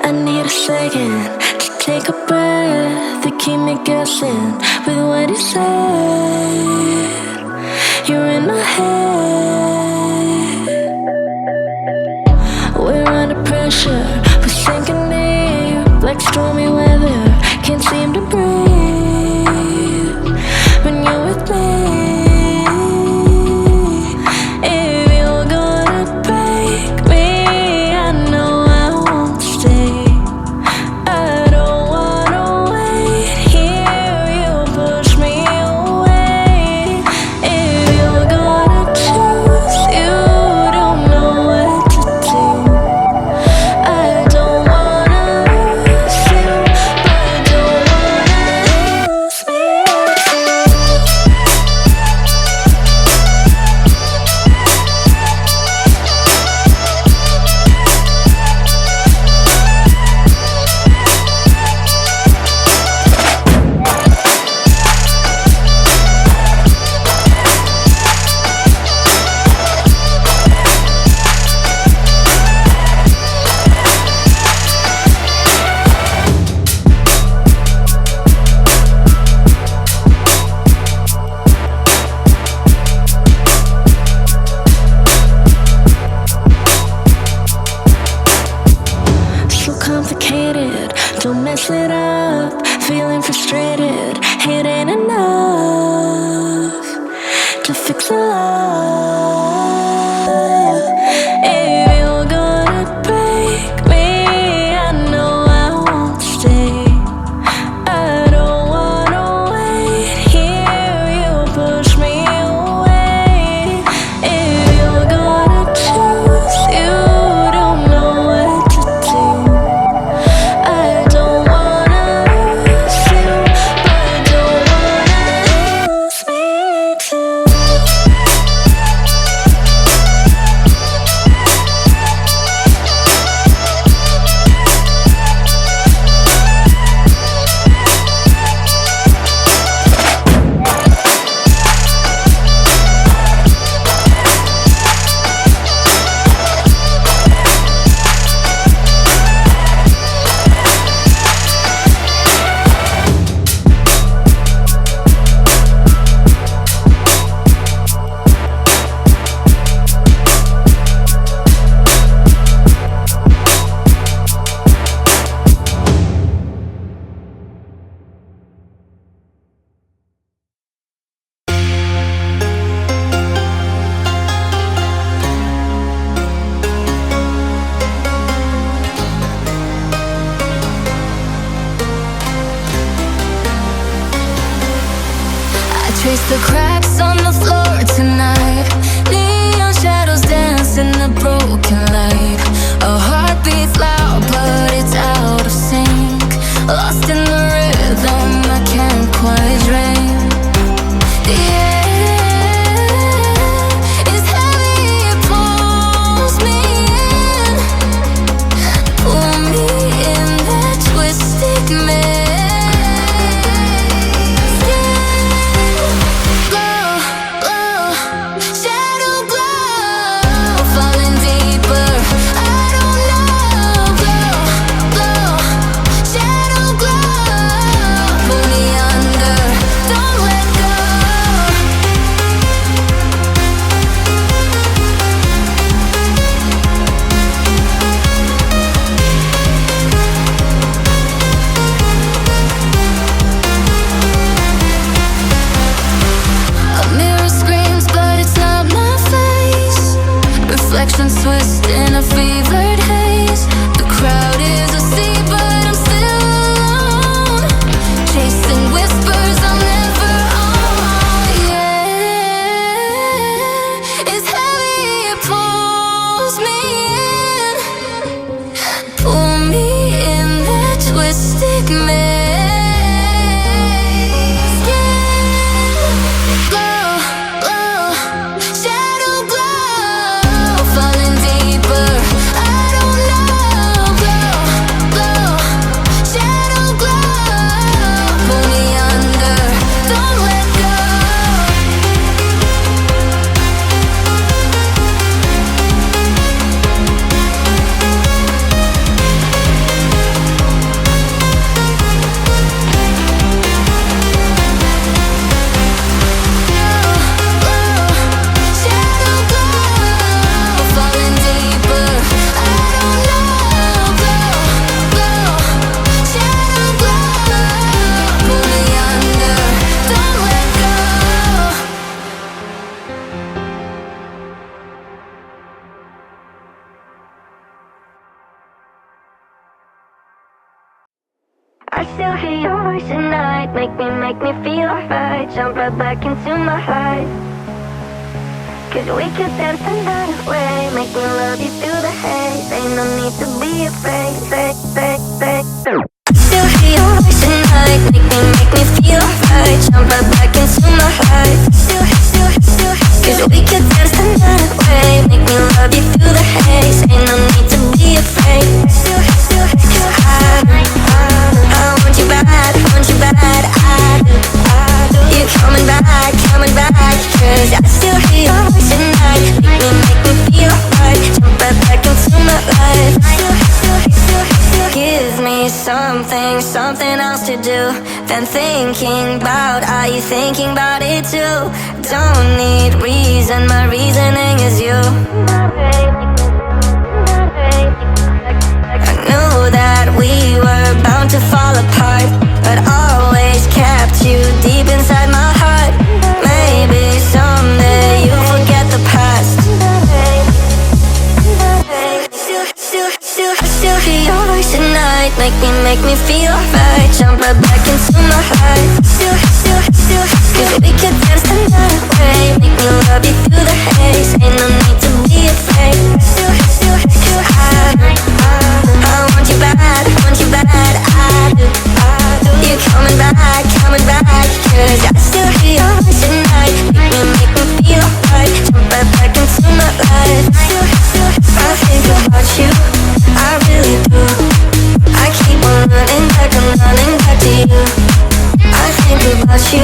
I need a second to take a breath, to keep me guessing with what you said. You're in my head. We're under pressure, we're sinking deep like stormy weather. Can't seem to breathe when you're with me. Don't mess it up, feeling frustrated. It ain't enough to fix a love. If you're gonna break me, I know I won't stay. I don't wanna wait here, you push me away. If you're gonna choose, you don't know what to do. I don't wanna lose you, but I don't wanna lose me too. Trace the cracks on the floor tonight. Neon shadows dance in the broken light. A heart beats loud, but it's out of sync. Lost in the rhythm, I can't quite dream. The air is heavy, it pulls me in. Pull me in that twisted maze. Reflections twist in a fevered haze. The crowd is asleep, but I'm still alone, chasing whispers I'll never own. Yeah, it's heavy, it pulls me in. Pull me in that twisted maze. I still hear your voice at night. Make me feel alright. Jump right back into my life. Cause we could dance the night away. Make me love you through the haze. Ain't no need to be afraid. Still hear your voice at night. Make me feel alright. Jump right back into my life. Cause we could dance the night away. Make me love you through the haze. Ain't no need to be afraid. Cause I want you bad, I do. You coming back, cause I still hear your voice at night. Make me feel right. Jump right back into my life. Give me something else to do than thinking about. Are you thinking about it too? Don't need reason, my reasoning is you. I knew that we were bound to fall apart, but always kept you deep inside my heart. Maybe someday you'll forget the past. Still hear your voice at night. Make me feel alright. Jump right back into my life. Cause we could dance the night away. Make me love you through the haze. Ain't no need to be afraid. Cause I want you bad, I do. You coming back, cause I still hear your voice at night. Make me feel alright. Jump right back into my life. I think about you, I really do. I keep on running back, I'm running back to you. I think about you,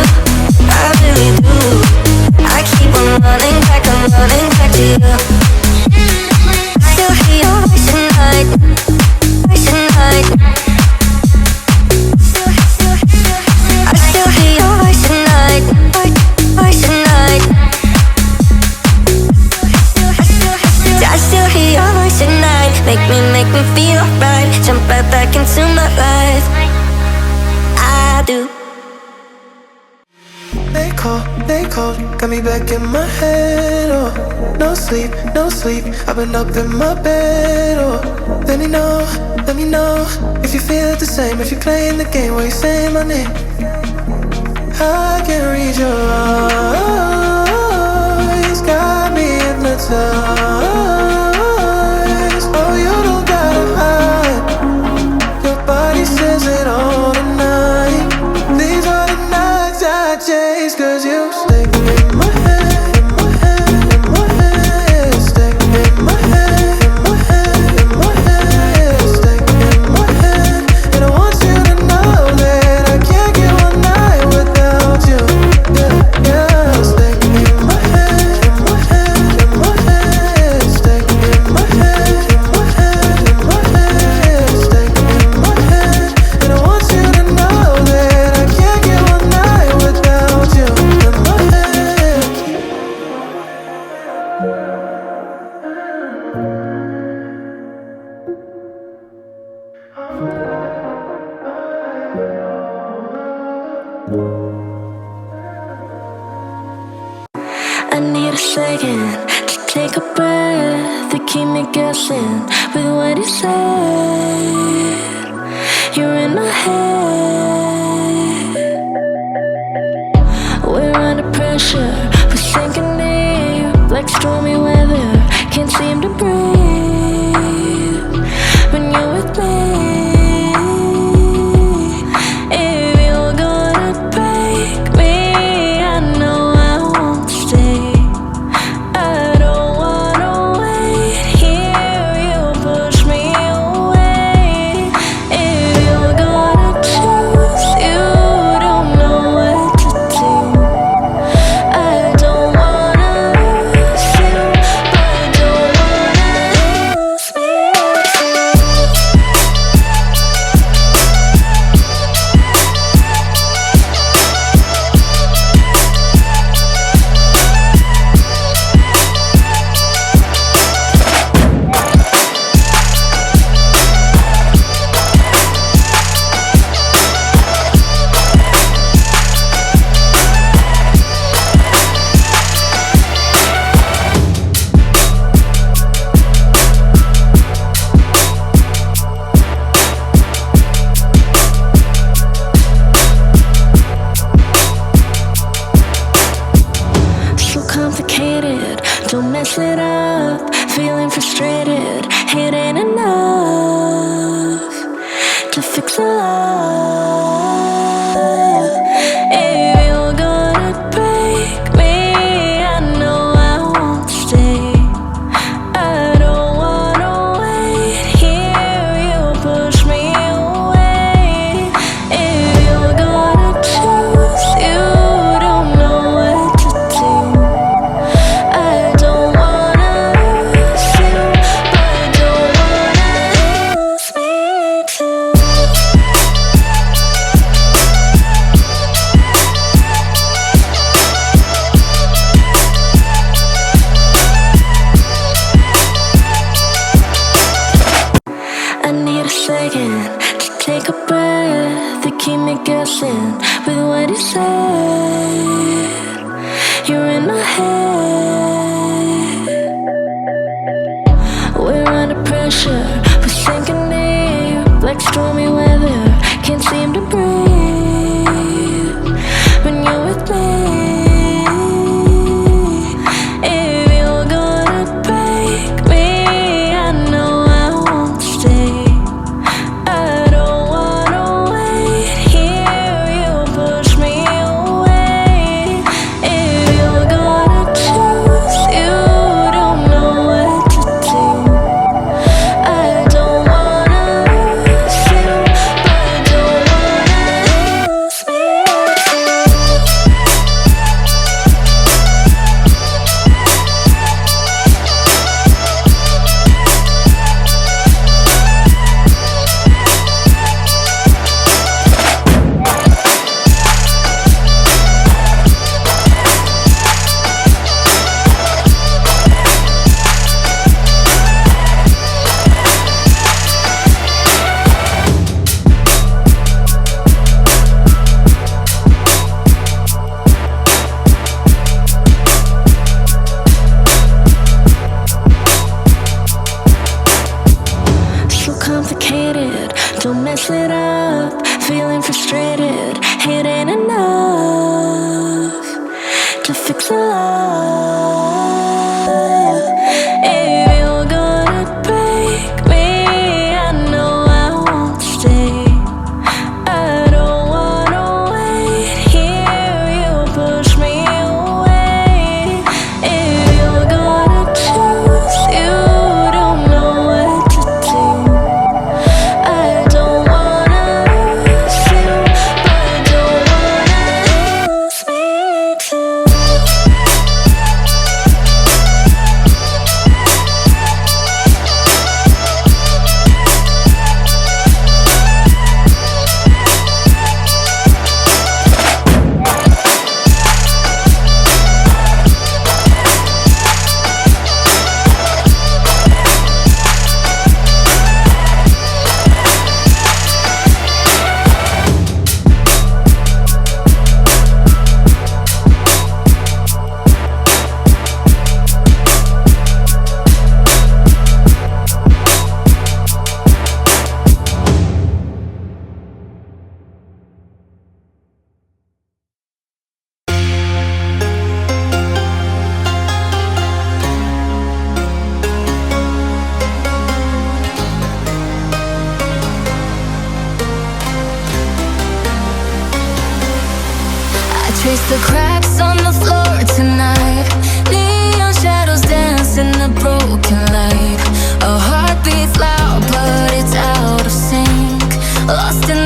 I really do. I keep on running back, I'm running back to you. Still hear your voice at night. I still hear your voice at night. I still hear your voice at night. Make me feel alright. Jump right back into my life. I do. They cold, got me back in my head, oh. No sleep, I've been up in my bed, oh. Let me know, if you feel it the same. If you're playing the game where you say my name, I can read your eyes, got me hypnotized. Oh, you don't gotta hide, your body says it all tonight. These are the nights I chase, cause you stay in my head. I need a second to take a breath, to keep me guessing with what you said. You're in my head. We're under pressure, we're sinking deep like stormy weather. Can't seem to breathe when you're with me. to fix a lie. If you're gonna break me, I know I won't stay. I don't wanna wait here, you push me away. If you're gonna choose, you don't know what to do. I don't wanna lose you, but don't wanna lose me too. I need a second to take a breath, to keep me guessing with what you said. You're in my head. We're under pressure, we're sinking deep like stormy weather. Can't seem to breathe when you're with me. If you're gonna break me, I know I won't stay. I don't wanna wait here, you push me away. If you're gonna choose, you don't know what to do. I don't wanna lose you, but don't wanna lose me too. So complicated, don't mess it up. Feeling frustrated, it ain't enough to fix a lie. If you're gonna break me, I know I won't stay. I don't wanna wait here, you push me away. If you're gonna choose, you don't know what to do. I don't wanna lose you, but don't wanna lose me too. Trace the cracks on the floor tonight. Neon shadows dance in the broken light. A heart beats loud, but it's out of sync. Lost in